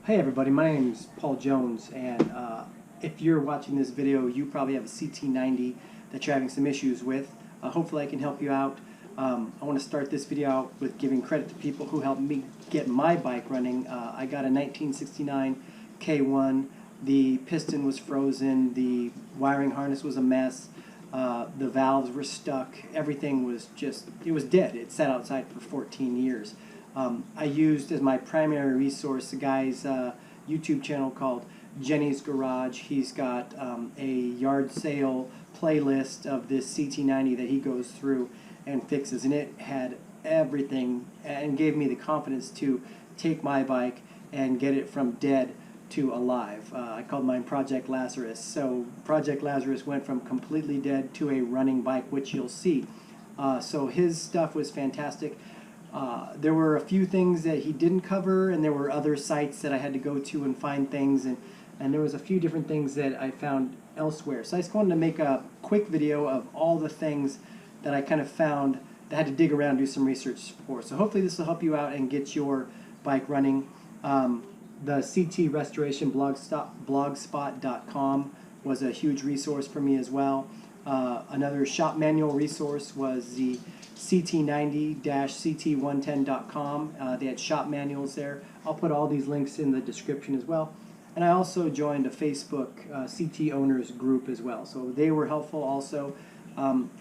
Hey everybody, my name is Paul Jones, and if you're watching this video, you probably have a CT90 that you're having some issues with. Hopefully I can help you out. I want to start this video out with giving credit to people who helped me get my bike running. I got a 1969 K1. The piston was frozen, the wiring harness was a mess, the valves were stuck, everything was just, it was dead. It sat outside for 14 years. I used as my primary resource a guy's YouTube channel called Jenny's Garage. He's got a yard sale playlist of this CT90 that he goes through and fixes, and it had everything and gave me the confidence to take my bike and get it from dead to alive. I called mine Project Lazarus. So Project Lazarus went from completely dead to a running bike, which you'll see. So his stuff was fantastic. There were a few things that he didn't cover, and there were other sites that I had to go to and find things, and there was a few different things that I found elsewhere. So I just wanted to make a quick video of all the things that I kind of found that I had to dig around, do some research for. So hopefully this will help you out and get your bike running. The CT Restoration blogspot.com was a huge resource for me as well. Another shop manual resource was the CT90-CT110.com. They had shop manuals there. I'll put all these links in the description as well. And I also joined a Facebook CT owners group as well. So they were helpful also.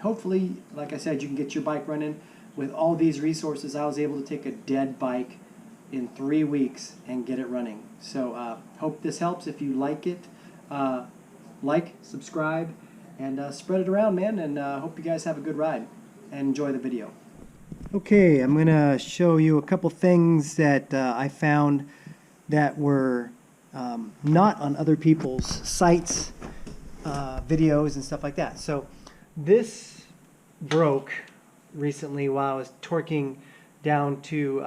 Hopefully, like I said, you can get your bike running. With all these resources, I was able to take a dead bike in 3 weeks and get it running. So hope this helps. If you like it, like, subscribe, and spread it around, man. And hope you guys have a good ride and enjoy the video. Okay, I'm going to show you a couple things that I found that were not on other people's sites, videos and stuff like that. So this broke recently while I was torquing down to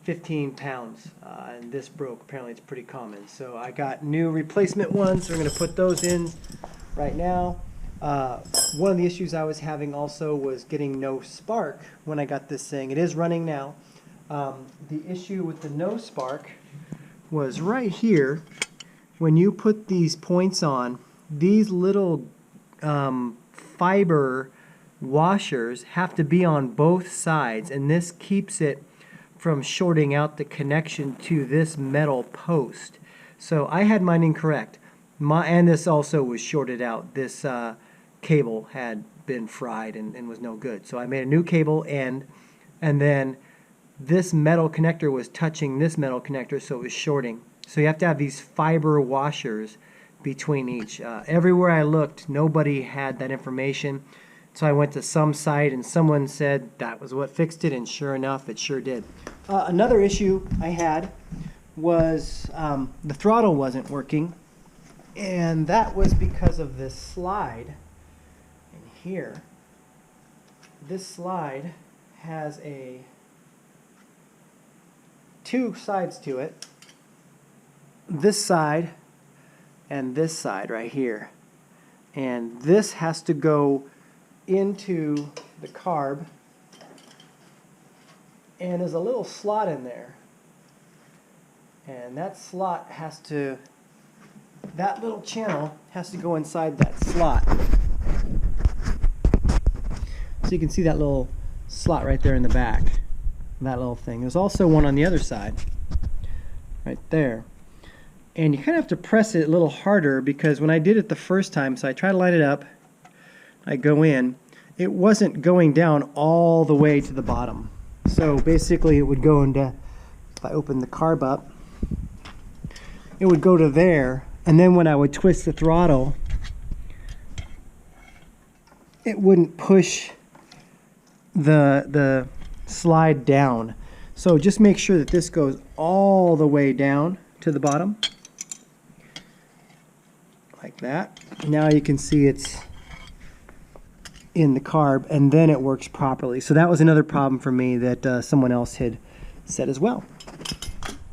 15 pounds, and this broke. Apparently it's pretty common. So I got new replacement ones, so we're going to put those in right now. One of the issues I was having also was getting no spark when I got this thing. It is running now. The issue with the no spark was right here. When you put these points on, these little fiber washers have to be on both sides, and this keeps it from shorting out the connection to this metal post. So I had mine incorrect. And this also was shorted out. This cable had been fried and was no good. So I made a new cable end, and then this metal connector was touching this metal connector, so it was shorting. So you have to have these fiber washers between each. Everywhere I looked, nobody had that information. So I went to some site and someone said that was what fixed it, and sure enough, it sure did. Another issue I had was the throttle wasn't working, and that was because of this slide in here. This slide has two sides to it. This side and this side right here. And this has to go into the carb, and there's a little slot in there, and that slot has to, that little channel has to go inside that slot. So you can see that little slot right there in the back, that little thing. There's also one on the other side right there, and you kind of have to press it a little harder, because when I did it the first time, so I try to light it up, I go in, it wasn't going down all the way to the bottom. So basically it would go into, if I open the carb up, it would go to there, and then when I would twist the throttle, it wouldn't push the slide down. So just make sure that this goes all the way down to the bottom, like that. Now you can see it's in the carb, and then it works properly. So that was another problem for me that someone else had said as well.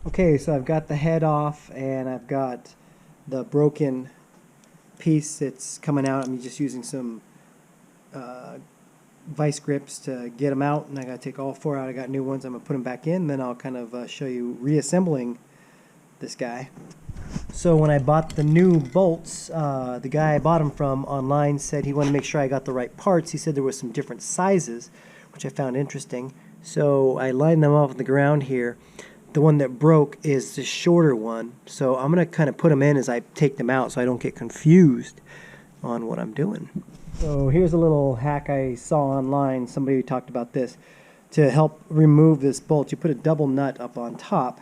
Okay, so I've got the head off, and I've got the broken piece that's coming out. I'm just using some vice grips to get them out, and I got to take all four out. I got new ones. I'm going to put them back in, then I'll kind of show you reassembling this guy. So when I bought the new bolts, the guy I bought them from online said he wanted to make sure I got the right parts. He said there was some different sizes, which I found interesting. So I lined them up on the ground here. The one that broke is the shorter one. So I'm going to kind of put them in as I take them out so I don't get confused on what I'm doing. So here's a little hack I saw online. Somebody talked about this. To help remove this bolt, you put a double nut up on top.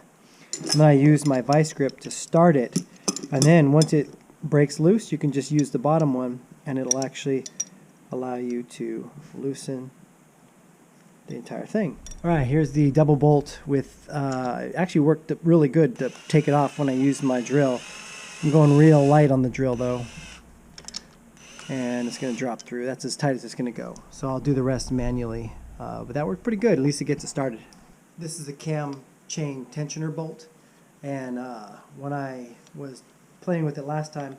And then I use my vice grip to start it, and then once it breaks loose, you can just use the bottom one, and it'll actually allow you to loosen the entire thing. Alright, here's the double bolt with, it actually worked really good to take it off when I used my drill. I'm going real light on the drill though, and it's going to drop through. That's as tight as it's going to go. So I'll do the rest manually, but that worked pretty good. At least it gets it started. This is a cam chain tensioner bolt, and when I was playing with it last time,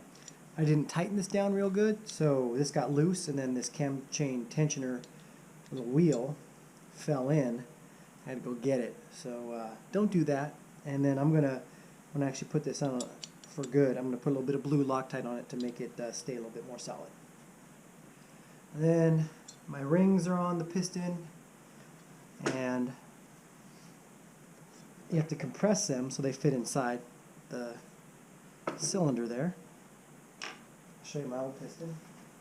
I didn't tighten this down real good, so this got loose, and then this cam chain tensioner little wheel fell in. I had to go get it, so don't do that. And then I'm gonna, when I actually put this on for good, I'm gonna put a little bit of blue Loctite on it to make it stay a little bit more solid. And then my rings are on the piston, and you have to compress them so they fit inside the cylinder there. I'll show you my old piston.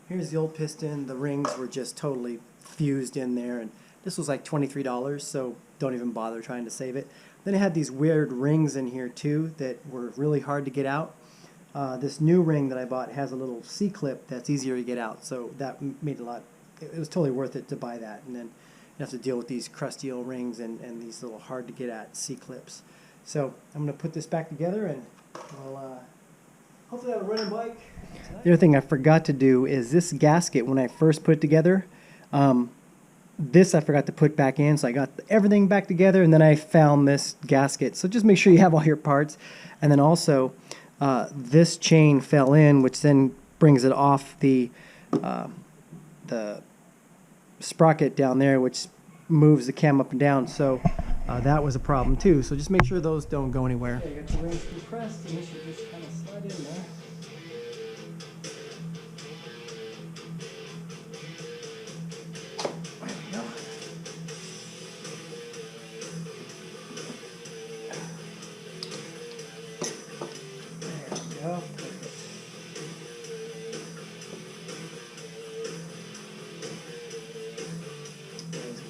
Here's the old piston. The rings were just totally fused in there, and this was like $23, so don't even bother trying to save it. Then it had these weird rings in here too that were really hard to get out. This new ring that I bought has a little C-clip that's easier to get out, so that made a lot. It was totally worth it to buy that, and then you have to deal with these crusty old rings and these little hard to get at C-clips. So I'm going to put this back together, and I'll hopefully have a running bike. The other thing I forgot to do is this gasket, when I first put it together, this I forgot to put back in, so I got everything back together, and then I found this gasket. So just make sure you have all your parts. And then also, this chain fell in, which then brings it off the sprocket down there, which moves the cam up and down. So that was a problem too. So just make sure those don't go anywhere. Okay, you got the rings compressed, and this should just kind of slide in there.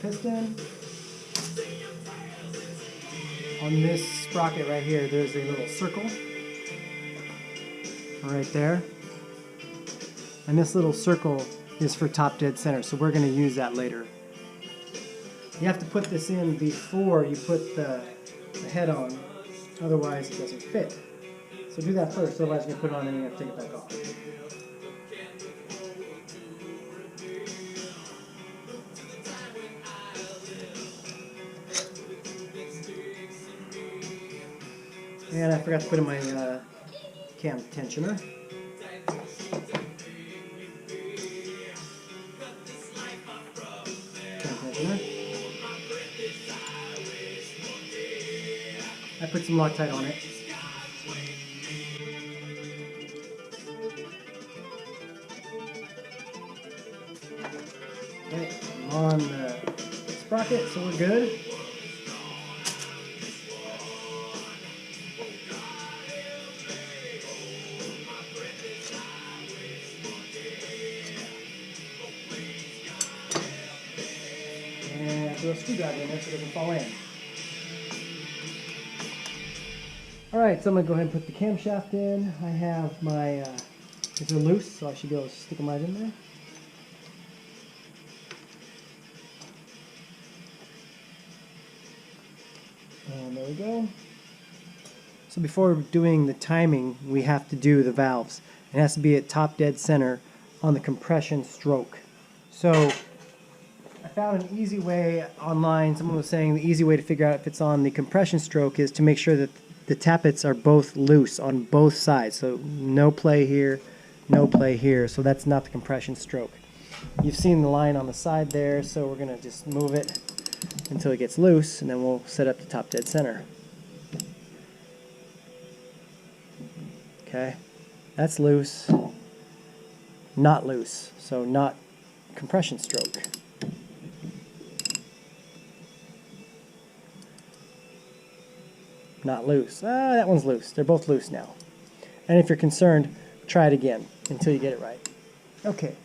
Piston. On this sprocket right here, there's a little circle right there, and this little circle is for top dead center, so we're going to use that later. You have to put this in before you put the head on, otherwise it doesn't fit. So do that first, otherwise you're going to put it on and you have to take it back off. And I forgot to put in my cam tensioner. I put some Loctite on it. Okay, I'm on the sprocket, so we're good. Throw a screwdriver in there so it doesn't fall in. Alright, so I'm going to go ahead and put the camshaft in. I have my, these are loose, so I should be able to stick them right in there. And there we go. So before doing the timing, we have to do the valves. It has to be at top dead center on the compression stroke. So I found an easy way online. Someone was saying the easy way to figure out if it's on the compression stroke is to make sure that the tappets are both loose on both sides. So no play here, no play here. So that's not the compression stroke. You've seen the line on the side there, so we're going to just move it until it gets loose, and then we'll set up the top dead center. Okay, that's loose, not loose, so not compression stroke. Not loose. That one's loose. They're both loose now. And if you're concerned, try it again until you get it right. Okay,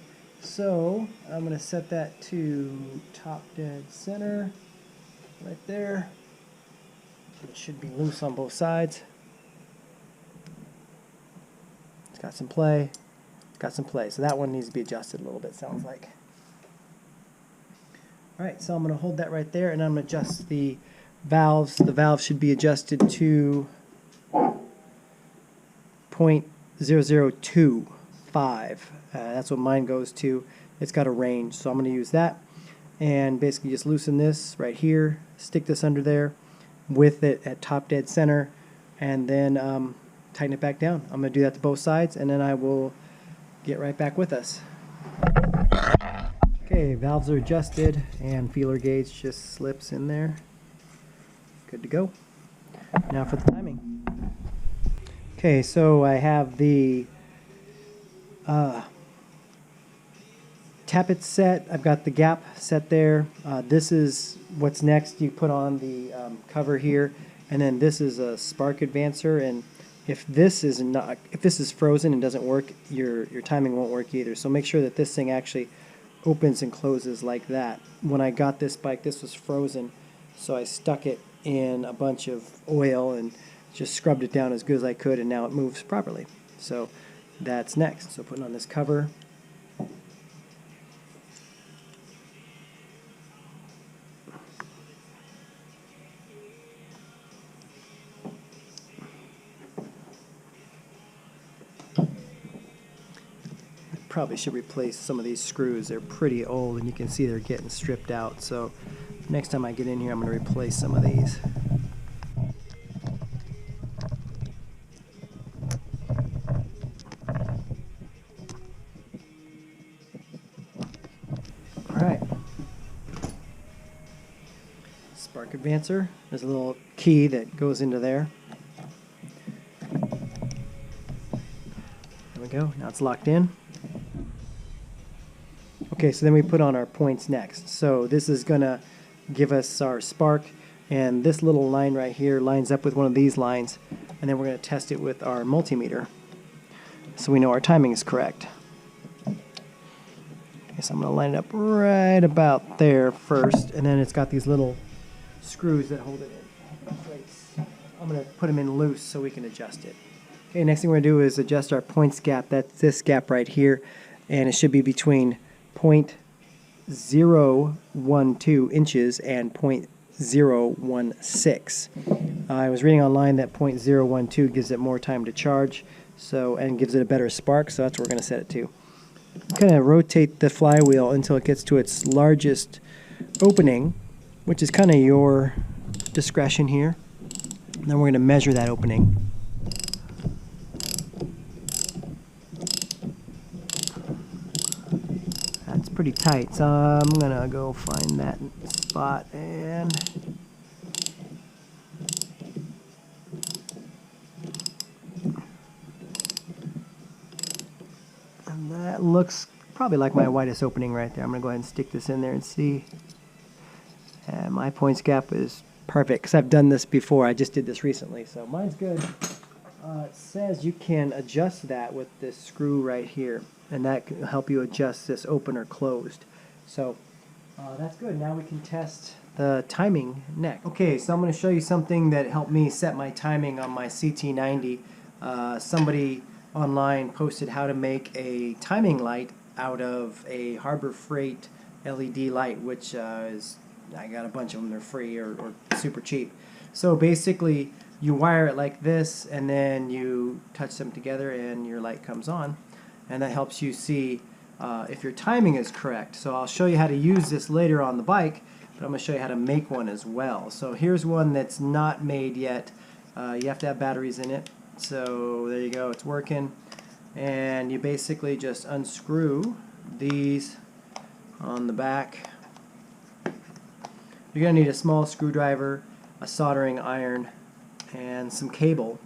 so I'm going to set that to top dead center, right there. It should be loose on both sides. It's got some play. It's got some play. So that one needs to be adjusted a little bit, sounds like. Alright, so I'm going to hold that right there, and I'm going to adjust the valves. The valve should be adjusted to 0.0025. That's what mine goes to. It's got a range, so I'm going to use that. And basically just loosen this right here, stick this under there with it at top dead center, and then tighten it back down. I'm going to do that to both sides, and then I will get right back with us. Okay, valves are adjusted, and feeler gauge just slips in there. Good to go. Now for the timing. Okay, so I have the tappet set. I've got the gap set there. This is what's next. You put on the cover here, and then this is a spark advancer. And if this is frozen and doesn't work, your timing won't work either. So make sure that this thing actually opens and closes like that. When I got this bike, this was frozen, so I stuck it in a bunch of oil and just scrubbed it down as good as I could, and now it moves properly. So that's next. So putting on this cover. Probably should replace some of these screws. They're pretty old, and you can see they're getting stripped out. So next time I get in here, I'm going to replace some of these. Alright. Spark advancer. There's a little key that goes into there. There we go. Now it's locked in. Okay, so then we put on our points next. So this is going to give us our spark, and this little line right here lines up with one of these lines, and then we're going to test it with our multimeter so we know our timing is correct. Okay, so I'm going to line it up right about there first, and then it's got these little screws that hold it in place. I'm going to put them in loose so we can adjust it. Okay, next thing we're going to do is adjust our points gap. That's this gap right here, and it should be between 0.012 inches and 0.016. I was reading online that 0.012 gives it more time to charge, and gives it a better spark, so that's what we're going to set it to. Kind of rotate the flywheel until it gets to its largest opening, which is kind of your discretion here. And then we're going to measure that opening. That's pretty tight, so I'm going to go find that spot, and that looks probably like my widest opening right there. I'm going to go ahead and stick this in there and see. And my points gap is perfect because I've done this before. I just did this recently, so mine's good. It says you can adjust that with this screw right here, and that can help you adjust this open or closed. So that's good. Now we can test the timing next. Okay, so I'm going to show you something that helped me set my timing on my CT90. Somebody online posted how to make a timing light out of a Harbor Freight LED light, which I got a bunch of them. They're free or super cheap. So basically you wire it like this, and then you touch them together and your light comes on, and that helps you see if your timing is correct. So I'll show you how to use this later on the bike, but I'm going to show you how to make one as well. So here's one that's not made yet. You have to have batteries in it. So there you go, it's working. And you basically just unscrew these on the back. You're going to need a small screwdriver, a soldering iron, and some cable.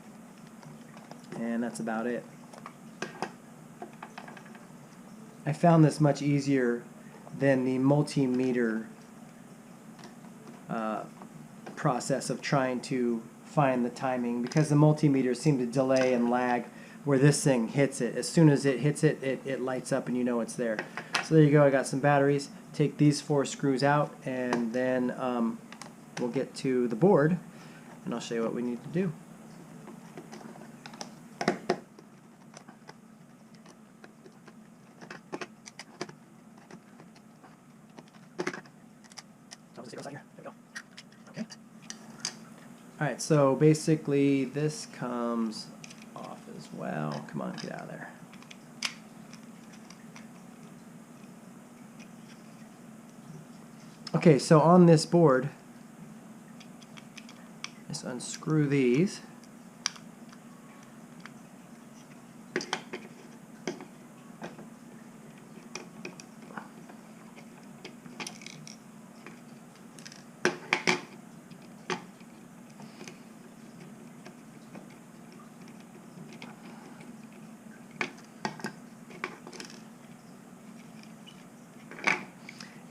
and that's about it. I found this much easier than the multimeter process of trying to find the timing, because the multimeters seem to delay and lag where this thing hits it. As soon as it hits it, it lights up and you know it's there. So there you go, I got some batteries. Take these 4 screws out, and then we'll get to the board and I'll show you what we need to do. Alright, so basically this comes off as well. Come on, get out of there. Okay, so on this board, just unscrew these.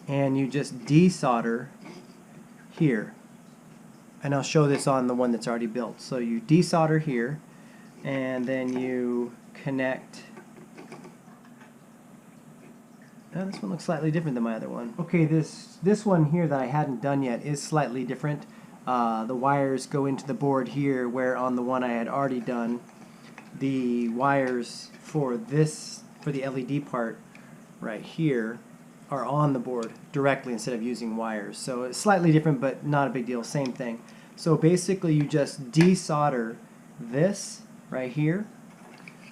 And you just desolder here, and I'll show this on the one that's already built. So you desolder here, and then you connect. Oh, this one looks slightly different than my other one. Okay, this one here that I hadn't done yet is slightly different. The wires go into the board here, where on the one I had already done, the wires for the LED part right here are on the board directly instead of using wires. So it's slightly different, but not a big deal, same thing. So basically you just desolder this right here,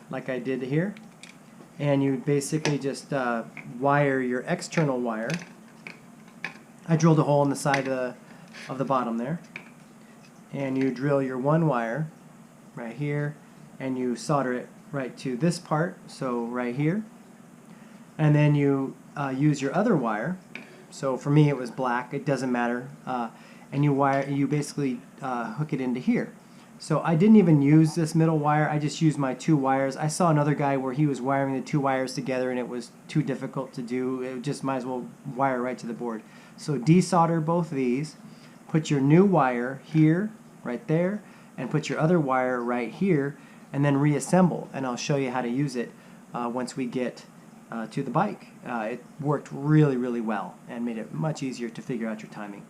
like I did here, and you basically just wire your external wire. I drilled a hole in the side of the bottom there, and you drill your one wire right here, and you solder it right to this part, so right here, and then you use your other wire. So for me it was black, it doesn't matter, and you basically hook it into here. So I didn't even use this middle wire, I just used my 2 wires. I saw another guy where he was wiring the 2 wires together and it was too difficult to do. It just might as well wire right to the board. So desolder both these, put your new wire here, right there, and put your other wire right here, and then reassemble, and I'll show you how to use it once we get to the bike. It worked really, really well and made it much easier to figure out your timing.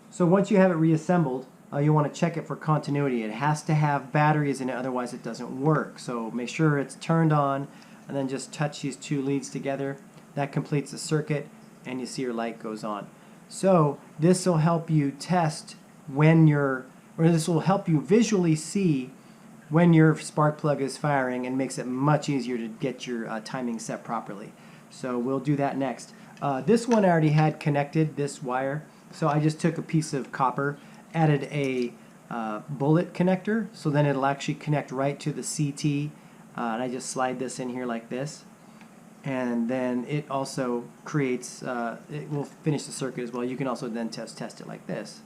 So once you have it reassembled, you want to check it for continuity. It has to have batteries in it, otherwise it doesn't work. So make sure it's turned on, and then just touch these 2 leads together. That completes the circuit, and you see your light goes on. So this will help you test this will help you visually see when your spark plug is firing, and makes it much easier to get your timing set properly. So we'll do that next. This one I already had connected, this wire, so I just took a piece of copper, added a bullet connector, so then it'll actually connect right to the CT, and I just slide this in here like this, and then it also creates, it will finish the circuit as well. You can also then test it like this.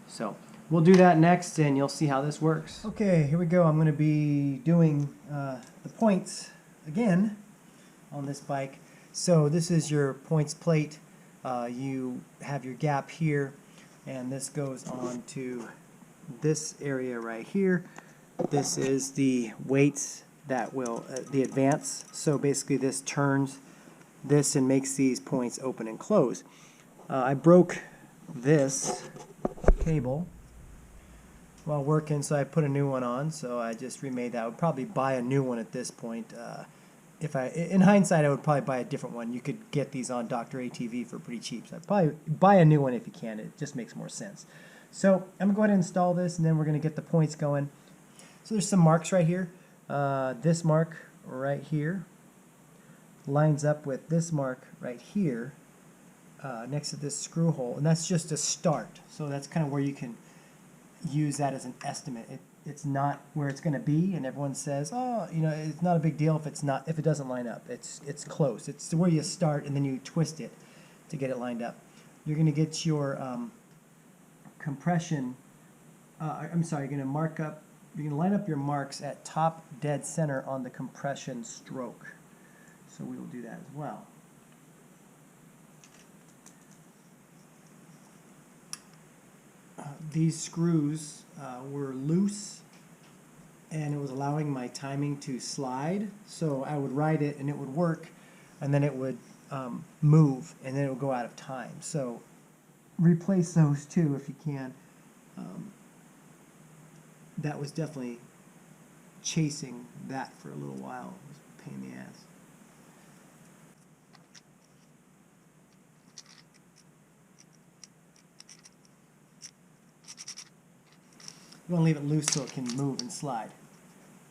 So we'll do that next, and you'll see how this works. Okay, here we go. I'm going to be doing the points again on this bike. So this is your points plate. You have your gap here, and this goes on to this area right here. This is the weights that will, the advance. So basically this turns this and makes these points open and close. I broke this cable while working, so I put a new one on, so I just remade that. I would probably buy a new one at this point. In hindsight, I would probably buy a different one. You could get these on Dr. ATV for pretty cheap, so I'd probably buy a new one if you can. It just makes more sense. So I'm going to go ahead and install this, and then we're going to get the points going. So there's some marks right here. This mark right here lines up with this mark right here next to this screw hole, and that's just a start. So that's kind of where you can use that as an estimate. It's not where it's going to be, and everyone says, oh, you know, it's not a big deal if it doesn't line up. It's close. It's where you start, and then you twist it to get it lined up. You're going to get your compression. You're going to mark up you're going to line up your marks at top dead center on the compression stroke. So we will do that as well. These screws were loose, and it was allowing my timing to slide. So I would ride it and it would work, and then it would move, and then it would go out of time. So replace those too if you can. That was definitely chasing that for a little while. It was a pain in the ass. You want to leave it loose so it can move and slide.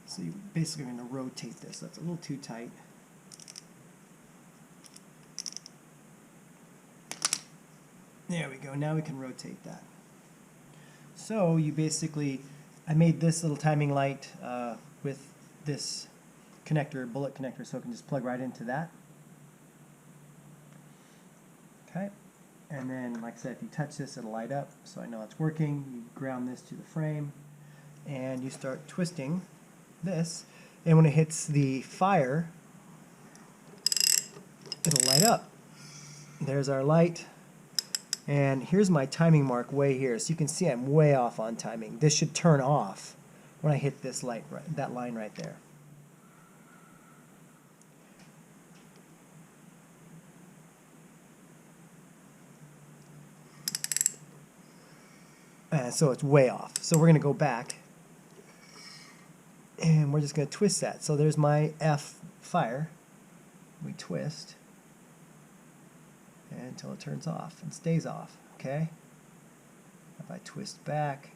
So you're basically going to rotate this. That's a little too tight. There we go. Now we can rotate that. So you basically, I made this little timing light with this connector, bullet connector, so it can just plug right into that. Okay. And then, like I said, if you touch this, it'll light up, so I know it's working. You ground this to the frame, and you start twisting this, and when it hits the fire, it'll light up. There's our light, and here's my timing mark way here, so you can see I'm way off on timing. This should turn off when I hit this light, that line right there. So it's way off. So we're going to go back, and we're just going to twist that. So there's my F fire. We twist until it turns off and stays off. Okay? If I twist back,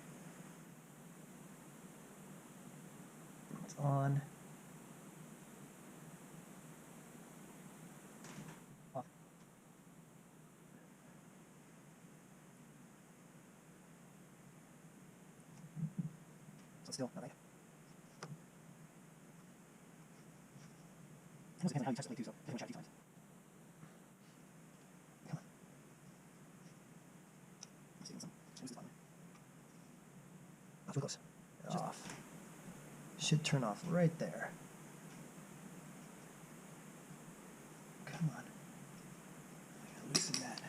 it's on. Off. Still nothing. It depends on how you touch the light too, so I can try a few times. Come on. I'm seeing some. Where's the button? Off. Close. Off. Should turn off right there. Come on. I gotta loosen that.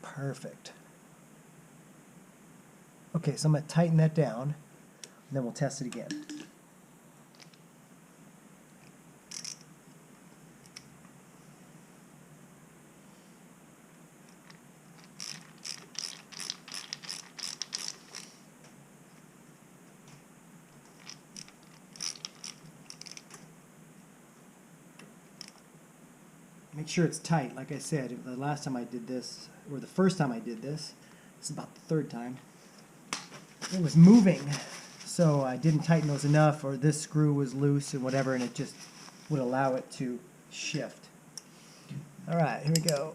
Perfect. Okay, so I'm going to tighten that down, and then we'll test it again. Make sure it's tight. Like I said, the last time I did this, or the first time I did this, this is about the third time, it was moving, so I didn't tighten those enough, or this screw was loose and whatever, and it just would allow it to shift. Alright, here we go.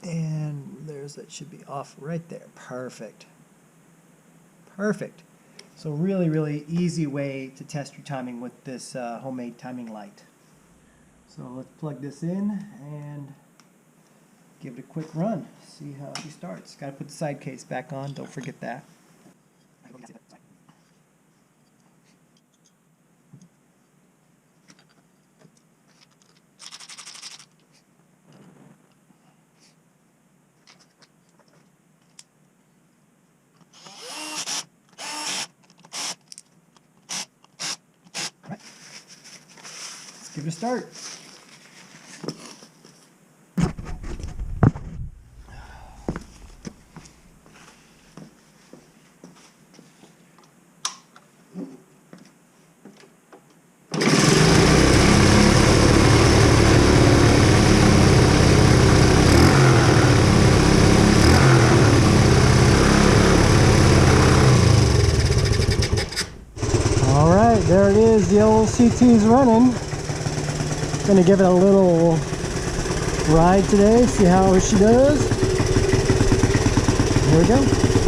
And there's, that should be off right there. Perfect. Perfect. So really, really easy way to test your timing with this homemade timing light. So let's plug this in and give it a quick run. See how she starts. Got to put the side case back on. Don't forget that. Give it a start. All right, there it is. The old CT's running. Going to give it a little ride today, see how she does. Here we go.